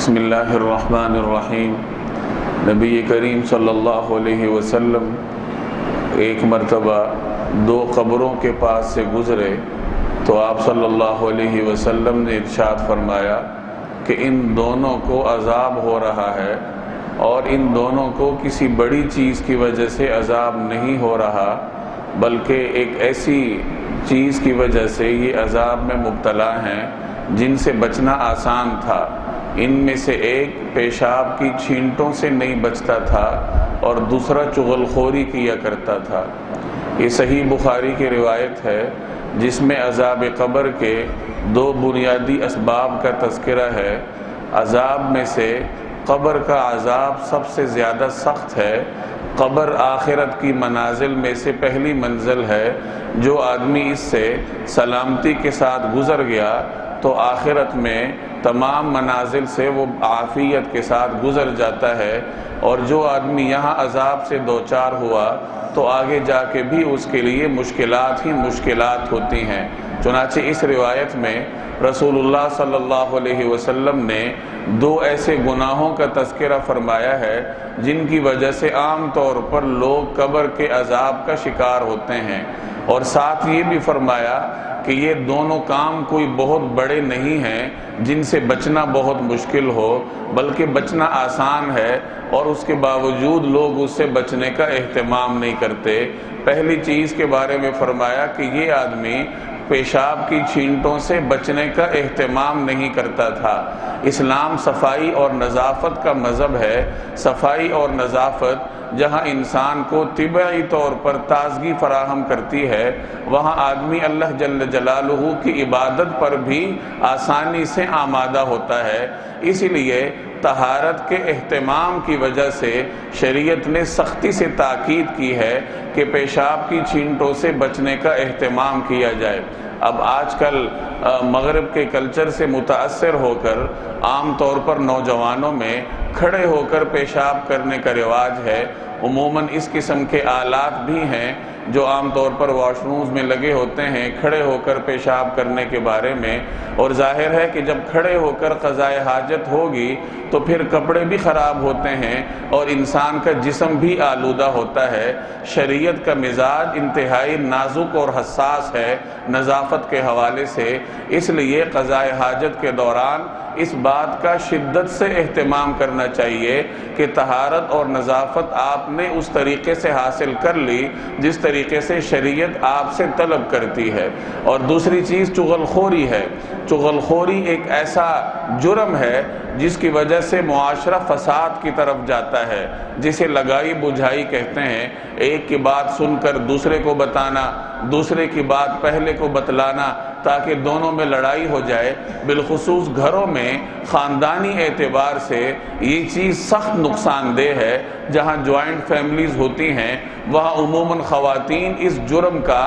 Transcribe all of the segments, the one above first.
بسم اللہ الرحمن الرحیم۔ نبی کریم صلی اللہ علیہ وسلم ایک مرتبہ دو قبروں کے پاس سے گزرے تو آپ صلی اللہ علیہ وسلم نے ارشاد فرمایا کہ ان دونوں کو عذاب ہو رہا ہے، اور ان دونوں کو کسی بڑی چیز کی وجہ سے عذاب نہیں ہو رہا، بلکہ ایک ایسی چیز کی وجہ سے یہ عذاب میں مبتلا ہیں جن سے بچنا آسان تھا۔ ان میں سے ایک پیشاب کی چھینٹوں سے نہیں بچتا تھا اور دوسرا چغل خوری کیا کرتا تھا۔ یہ صحیح بخاری کی روایت ہے جس میں عذاب قبر کے دو بنیادی اسباب کا تذکرہ ہے۔ عذاب میں سے قبر کا عذاب سب سے زیادہ سخت ہے۔ قبر آخرت کی منازل میں سے پہلی منزل ہے۔ جو آدمی اس سے سلامتی کے ساتھ گزر گیا تو آخرت میں تمام منازل سے وہ عافیت کے ساتھ گزر جاتا ہے، اور جو آدمی یہاں عذاب سے دوچار ہوا تو آگے جا کے بھی اس کے لیے مشکلات ہی مشکلات ہوتی ہیں۔ چنانچہ اس روایت میں رسول اللہ صلی اللہ علیہ وسلم نے دو ایسے گناہوں کا تذکرہ فرمایا ہے جن کی وجہ سے عام طور پر لوگ قبر کے عذاب کا شکار ہوتے ہیں، اور ساتھ یہ بھی فرمایا کہ یہ دونوں کام کوئی بہت بڑے نہیں ہیں جن سے بچنا بہت مشکل ہو، بلکہ بچنا آسان ہے، اور اس کے باوجود لوگ اس سے بچنے کا اہتمام نہیں کرتے۔ پہلی چیز کے بارے میں فرمایا کہ یہ آدمی پیشاب کی چھینٹوں سے بچنے کا اہتمام نہیں کرتا تھا۔ اسلام صفائی اور نظافت کا مذہب ہے۔ صفائی اور نظافت جہاں انسان کو طبعی طور پر تازگی فراہم کرتی ہے، وہاں آدمی اللہ جل جلالہ کی عبادت پر بھی آسانی سے آمادہ ہوتا ہے۔ اسی لیے طہارت کے اہتمام کی وجہ سے شریعت نے سختی سے تاکید کی ہے کہ پیشاب کی چھینٹوں سے بچنے کا اہتمام کیا جائے۔ اب آج کل مغرب کے کلچر سے متاثر ہو کر عام طور پر نوجوانوں میں کھڑے ہو کر پیشاب کرنے کا رواج ہے۔ عموماً اس قسم کے آلات بھی ہیں جو عام طور پر واش رومز میں لگے ہوتے ہیں کھڑے ہو کر پیشاب کرنے کے بارے میں، اور ظاہر ہے کہ جب کھڑے ہو کر قضائے حاجت ہوگی تو پھر کپڑے بھی خراب ہوتے ہیں اور انسان کا جسم بھی آلودہ ہوتا ہے۔ شریعت کا مزاج انتہائی نازک اور حساس ہے نظافت کے حوالے سے، اس لیے قضائے حاجت کے دوران اس بات کا شدت سے اہتمام کرنا چاہیے کہ طہارت اور نظافت آپ نے اس طریقے سے حاصل کر لی جس طریقے سے شریعت آپ سے طلب کرتی ہے۔ اور دوسری چیز چغل خوری ہے۔ چغل خوری ایک ایسا جرم ہے جس کی وجہ سے معاشرہ فساد کی طرف جاتا ہے، جسے لگائی بجھائی کہتے ہیں۔ ایک کی بات سن کر دوسرے کو بتانا، دوسرے کی بات پہلے کو بتلانا تاکہ دونوں میں لڑائی ہو جائے۔ بالخصوص گھروں میں خاندانی اعتبار سے یہ چیز سخت نقصان دہ ہے۔ جہاں جوائنٹ فیملیز ہوتی ہیں وہاں عموماً خواتین اس جرم کا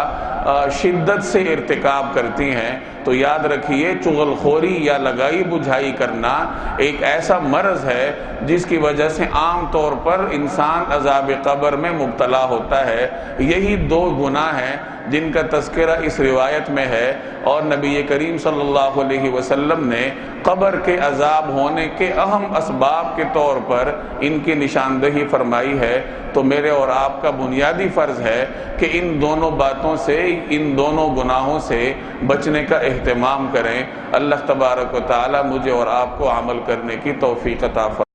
شدت سے ارتکاب کرتی ہیں۔ تو یاد رکھیے چغل خوری یا لگائی بجھائی کرنا ایک ایسا مرض ہے جس کی وجہ سے عام طور پر انسان عذاب قبر میں مبتلا ہوتا ہے۔ یہی دو گناہ ہیں جن کا تذکرہ اس روایت میں ہے، اور نبی کریم صلی اللہ علیہ وسلم نے قبر کے عذاب ہونے کے اہم اسباب کے طور پر ان کی نشاندہی فرمائی ہے۔ تو میرے اور آپ کا بنیادی فرض ہے کہ ان دونوں باتوں سے، ان دونوں گناہوں سے بچنے کا اہتمام کریں۔ اللہ تبارک و تعالی مجھے اور آپ کو عمل کرنے کی توفیق عطا فرمائے۔